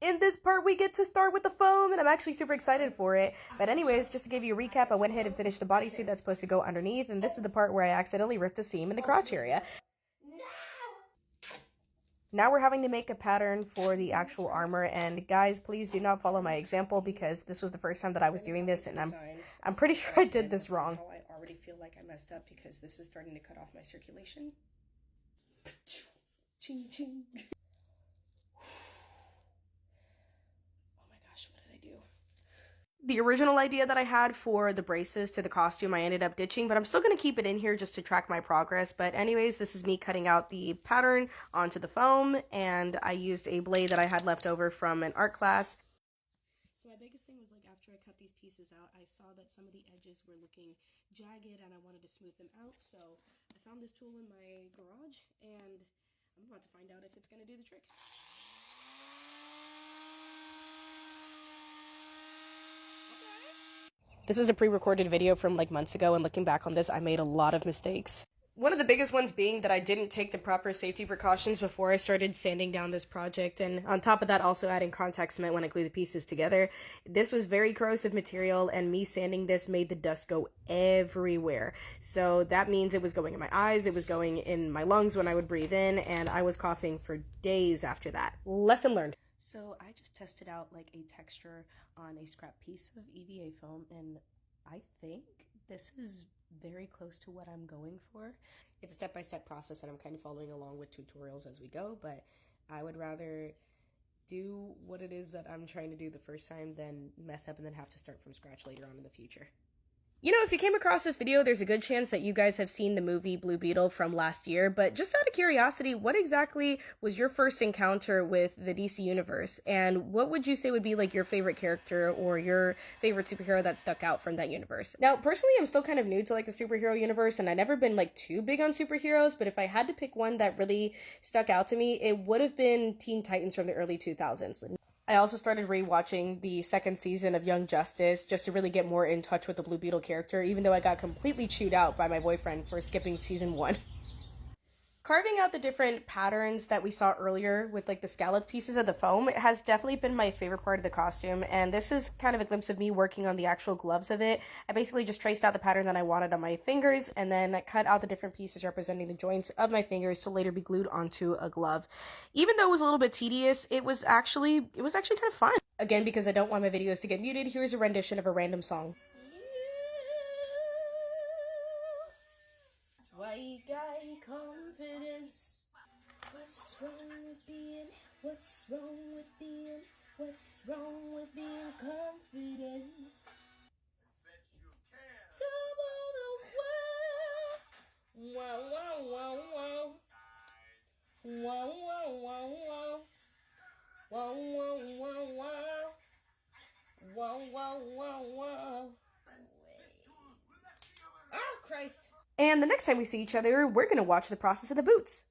In this part, we get to start with the foam, and I'm actually super excited for it. But anyways, just to give you a recap, I went ahead and finished the bodysuit that's supposed to go underneath, and this is the part where I accidentally ripped a seam in the crotch area. Now we're having to make a pattern for the actual armor, and guys, please do not follow my example because this was the first time that I was doing this, and I'm pretty sure I did this wrong. I already feel like I messed up because this is starting to cut off my circulation. Ching ching. The original idea that I had for the braces to the costume I ended up ditching, but I'm still going to keep it in here just to track my progress. But anyways, this is me cutting out the pattern onto the foam, and I used a blade that I had left over from an art class. So my biggest thing was, like, after I cut these pieces out, I saw that some of the edges were looking jagged and I wanted to smooth them out. So I found this tool in my garage and I'm about to find out if it's going to do the trick. This is a pre-recorded video from like months ago, and looking back on this, I made a lot of mistakes. One of the biggest ones being that I didn't take the proper safety precautions before I started sanding down this project, and on top of that, also adding contact cement when I glue the pieces together. This was very corrosive material, and me sanding this made the dust go everywhere. So that means it was going in my eyes, it was going in my lungs when I would breathe in, and I was coughing for days after that. Lesson learned. So I just tested out like a texture on a scrap piece of EVA foam, and I think this is very close to what I'm going for. It's a step-by-step process and I'm kind of following along with tutorials as we go, but I would rather do what it is that I'm trying to do the first time than mess up and then have to start from scratch later on in the future. You know, if you came across this video, there's a good chance that you guys have seen the movie Blue Beetle from last year, but just out of curiosity, what exactly was your first encounter with the DC universe, and what would you say would be like your favorite character or your favorite superhero that stuck out from that universe? Now, personally, I'm still kind of new to like the superhero universe, and I've never been like too big on superheroes, but if I had to pick one that really stuck out to me, it would have been Teen Titans from the early 2000s. I also started rewatching the second season of Young Justice just to really get more in touch with the Blue Beetle character, even though I got completely chewed out by my boyfriend for skipping season 1. Carving out the different patterns that we saw earlier with like the scallop pieces of the foam has definitely been my favorite part of the costume, and this is kind of a glimpse of me working on the actual gloves of it. I basically just traced out the pattern that I wanted on my fingers and then I cut out the different pieces representing the joints of my fingers to later be glued onto a glove. Even though it was a little bit tedious, it was actually kind of fun. Again, because I don't want my videos to get muted, here's a rendition of a random song. White guy confidence. What's wrong with being? What's wrong with being? What's wrong with being confident? Double the world. Wow, wow, wow, wow. Wow, wow, wow, wow. Wow, wow, wow, wow. Wow, wow, wow, wow. Oh, Christ. And the next time we see each other, we're gonna watch the process of the boots.